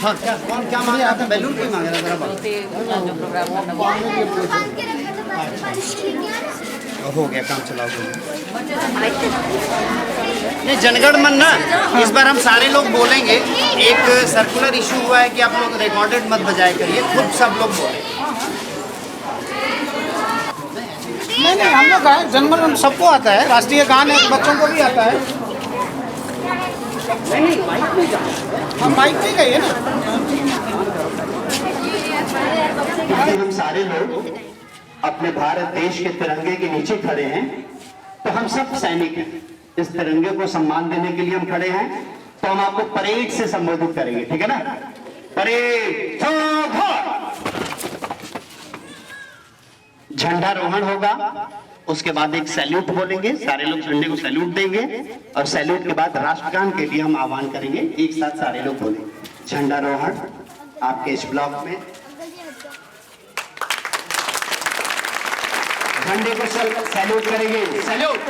हाँ कौन क्या मांग रहा था? बैलून क्यों मांग रहा था? जरा हो गया काम, चलाओ। नहीं जनगण मन ना, इस बार हम सारे लोग बोलेंगे। एक सर्कुलर इशू हुआ है कि आप लोग रिकॉर्डेड मत बजाया करिए, खुद सब लोग बोले। नहीं हम लोग गाए, जनगण सबको आता है, राष्ट्रीय गान है, बच्चों को भी आता है। नहीं माइक में जाओ, हम माइक में गए ना। हम सारे लोग अपने भारत देश के तिरंगे के नीचे खड़े हैं, तो हम सब सैनिक हैं। इस तिरंगे को सम्मान देने के लिए हम खड़े हैं, तो हम आपको परेड से संबोधित करेंगे, ठीक है ना? परेड, झंडारोहण होगा, उसके बाद एक सैल्यूट बोलेंगे, सारे लोग झंडे को सैल्यूट देंगे, और सैल्यूट के बाद राष्ट्रगान के लिए हम आह्वान करेंगे। एक साथ सारे लोग बोलेंगे झंडारोहण आपके इस ब्लॉक में। झंडे को सैल्यूट करेंगे, सैल्यूट।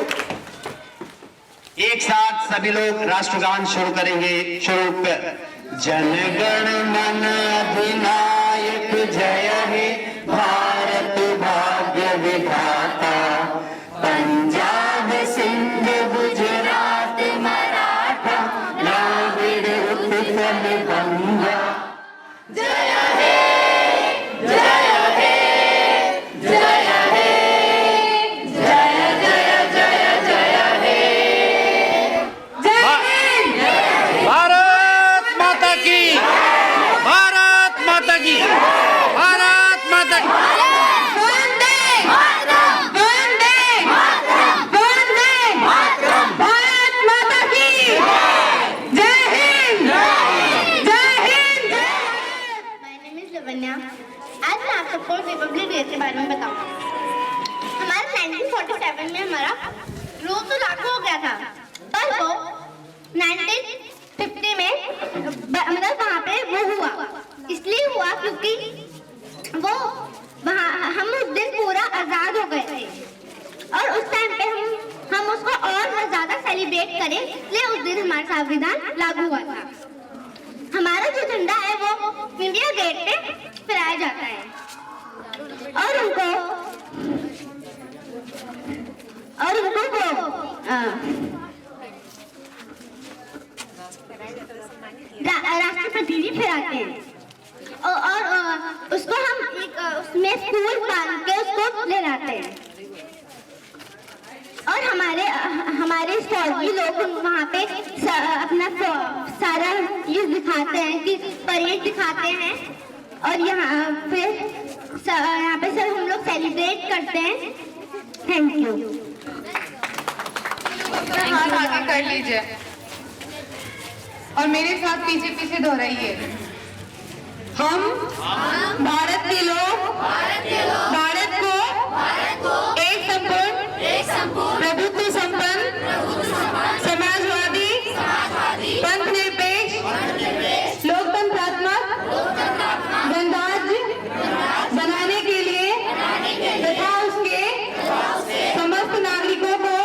एक साथ सभी लोग राष्ट्रगान शुरू करेंगे, शुरू कर। जनगण मन अधिनायक जय हे भारत भाग्य विधाता, पंजाब सिंध गुजरात मराठा द्राविड़ उत्कल बंगा, जय हे जय हे जय हे जय जय जय जय हे। भारत माता की, भारत माता की, भारत माता की। आज मैं आप सबको रिपब्लिक डे के बारे में बताऊंगा। हमारे 1947 में हमारा रूल तो लागू हो गया था, पर वो 1950 में मतलब वहाँ पे वो हुआ, इसलिए हुआ क्योंकि वो वहाँ हम उस दिन पूरा आजाद हो गए थे, और उस टाइम पे हम उसको और ज्यादा सेलिब्रेट करें, इसलिए उस दिन हमारा संविधान लागू हुआ था। हमारा जो झंडा है वो इंडिया गेट पे फहराया जाता है, और उनको राष्ट्रपति भी फहराते हैं, और उसको हम एक उसमें फूल बांध के उसको लहराते हैं। और हमारे फौजी लोग वहाँ पे अपना सारा ये दिखाते हैं कि परेड दिखाते हैं, और यहाँ पे सब हम लोग सेलिब्रेट करते हैं। Thank you. हाथ आगे कर लीजिए और मेरे साथ पीछे पीछे दोहराइए। हम भारत के लोग भारत को एक संपूर्ण प्रभुत्व संपन्न समाजवादी पंथ निरपेक्ष लोकतंत्रात्मक गणराज्य बनाने के लिए तथा उसके समस्त नागरिकों को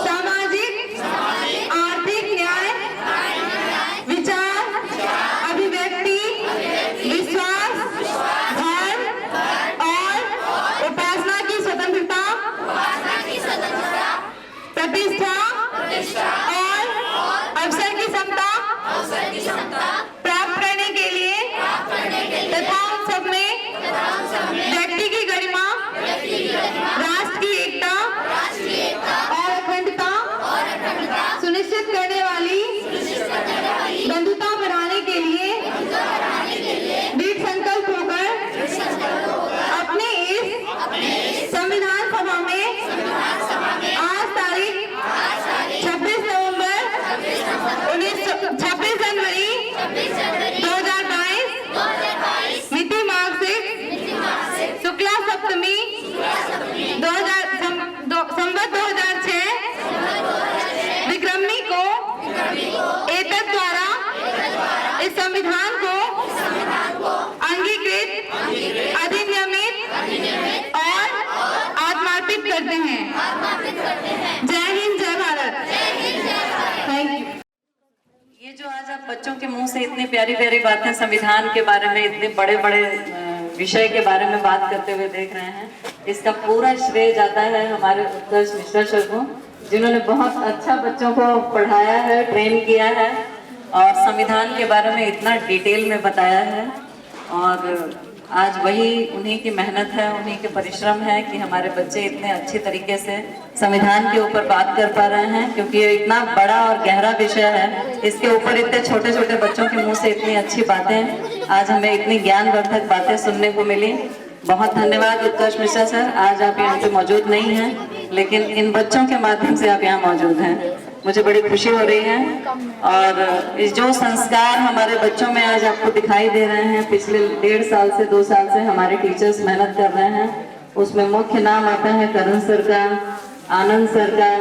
सामाजिक आर्थिक न्याय विचार अभिव्यक्ति विश्वास धर्म और उपासना की स्वतंत्रता प्रतिष्ठा और अवसर की समता प्राप्त करने के लिए तथा उन सब में व्यक्ति की गरिमा राष्ट्र की एकता और अखंडता सुनिश्चित करने वाली बंधुता बढ़ाने के लिए दृढ़ संकल्प होकर अपने इस संविधान सभा में आज तारीख 26 जनवरी 2022 मिति मार्क्सिक शुक्ला सप्तमी 2006 विक्रमी को एतत् द्वारा इस संविधान को अंगीकृत अधिनियमित और आत्मार्पित करते हैं। जय हिंद, जय भारत। Thank you. ये जो आज आपने बच्चों के मुंह से इतनी प्यारी प्यारी बातें संविधान के बारे में, इतने बड़े बड़े विषय के बारे में बात करते हुए देख रहे हैं, इसका पूरा श्रेय जाता है हमारे उत्कर्ष मिश्रा सर को, जिन्होंने बहुत अच्छा बच्चों को पढ़ाया है, ट्रेन किया है और संविधान के बारे में इतना डिटेल में बताया है। और आज वही उन्हीं की मेहनत है, उन्हीं के परिश्रम है कि हमारे बच्चे इतने अच्छे तरीके से संविधान के ऊपर बात कर पा रहे हैं, क्योंकि ये इतना बड़ा और गहरा विषय है। इसके ऊपर इतने छोटे छोटे बच्चों के मुंह से इतनी अच्छी बातें, आज हमें इतनी ज्ञानवर्धक बातें सुनने को मिली। बहुत धन्यवाद उत्कर्ष मिश्रा सर, आज आप यहाँ पे मौजूद नहीं हैं, लेकिन इन बच्चों के माध्यम से आप यहाँ मौजूद हैं, मुझे बड़ी खुशी हो रही है। और इस जो संस्कार हमारे बच्चों में आज आपको दिखाई दे रहे हैं, पिछले 1.5 साल से 2 साल से हमारे टीचर्स मेहनत कर रहे हैं, उसमें मुख्य नाम आता है करण सर का, आनंद सर का,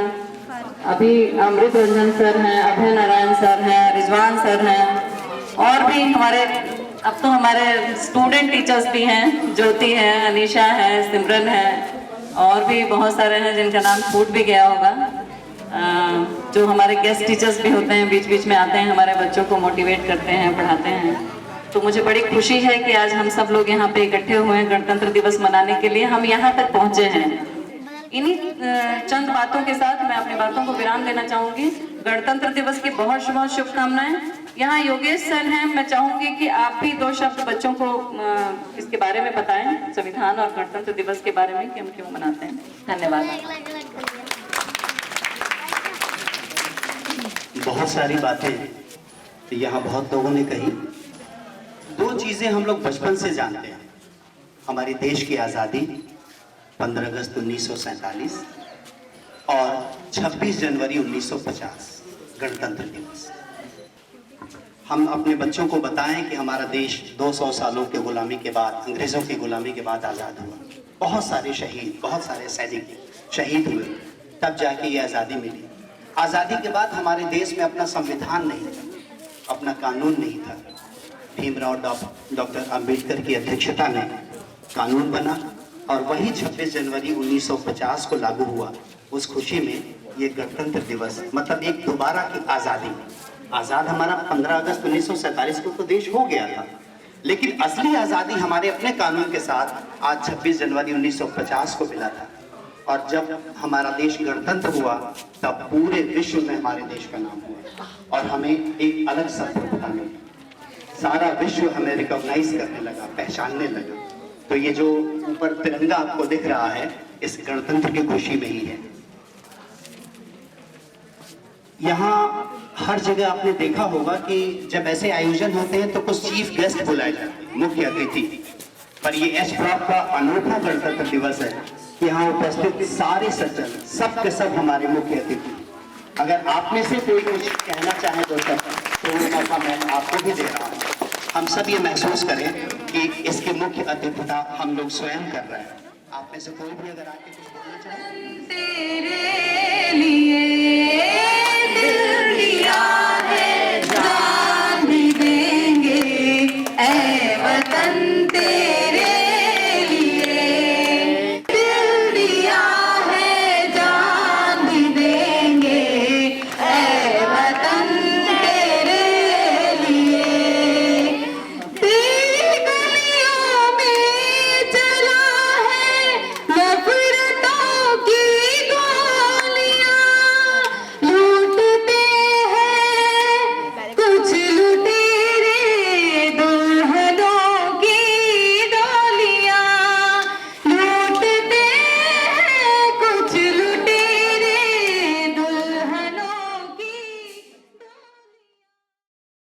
अभी अमृत रंजन सर हैं, अभय नारायण सर हैं, रिजवान सर हैं, और भी हमारे अब तो हमारे स्टूडेंट टीचर्स भी हैं, ज्योति है, अनीशा है, सिमरन है, और भी बहुत सारे हैं जिनका नाम छूट भी गया होगा। जो हमारे गेस्ट टीचर्स भी होते हैं, बीच बीच में आते हैं, हमारे बच्चों को मोटिवेट करते हैं, पढ़ाते हैं। तो मुझे बड़ी खुशी है कि आज हम सब लोग यहाँ पे इकट्ठे हुए हैं गणतंत्र दिवस मनाने के लिए, हम यहाँ तक पहुँचे हैं। इन्हीं चंद बातों के साथ मैं अपनी बातों को विराम देना चाहूंगी। गणतंत्र दिवस की बहुत बहुत शुभकामनाएं। यहाँ योगेश सर हैं, मैं चाहूंगी कि आप भी 2 शब्द बच्चों को इसके बारे में बताएं, संविधान और गणतंत्र दिवस के बारे में कि हम क्यों मनाते हैं। धन्यवाद। बहुत सारी बातें यहाँ बहुत लोगों ने कही। 2 चीजें हम लोग बचपन से जानते हैं, हमारी देश की आज़ादी 15 अगस्त 1947 और 26 जनवरी 1950 गणतंत्र दिवस। हम अपने बच्चों को बताएं कि हमारा देश 200 सालों के गुलामी के बाद, अंग्रेजों की गुलामी के बाद आज़ाद हुआ। बहुत सारे शहीद, बहुत सारे सैनिक शहीद हुए, तब जाके ये आज़ादी मिली। आज़ादी के बाद हमारे देश में अपना संविधान नहीं था, अपना कानून नहीं था। भीमराव डॉक्टर अंबेडकर की अध्यक्षता में कानून बना और वही 26 जनवरी 1950 को लागू हुआ। उस खुशी में ये गणतंत्र दिवस, मतलब एक दोबारा की आज़ादी। आज़ाद हमारा 15 अगस्त 1947 को तो देश हो गया था, लेकिन असली आज़ादी हमारे अपने कानून के साथ आज 26 जनवरी 1950 को मिला था। और जब हमारा देश गणतंत्र हुआ तब पूरे विश्व में हमारे देश का नाम हुआ और हमें एक अलग सफलता मिली। सारा विश्व हमें रिकॉग्नाइज करने लगा, पहचानने लगा। तो ये जो ऊपर तिरंगा आपको दिख रहा है, इस गणतंत्र की खुशी में ही है। यहाँ हर जगह आपने देखा होगा कि जब ऐसे आयोजन होते हैं तो कुछ चीफ गेस्ट बुलाए जाते हैं, मुख्य अतिथि। पर ये एच ब्लॉक का अनोखा गणतंत्र दिवस है। यहाँ उपस्थित सारे सज्जन, सब के सब हमारे मुख्य अतिथि। अगर आप में से कोई कुछ कहना चाहे तो वो मौका मैं आपको भी दे रहा हूँ। हम सब ये महसूस करें कि इसके मुख्य अतिथिता हम लोग स्वयं कर रहे हैं। आप में से कोई भी अगर आके कुछ बोलना चाहे। तेरे लिए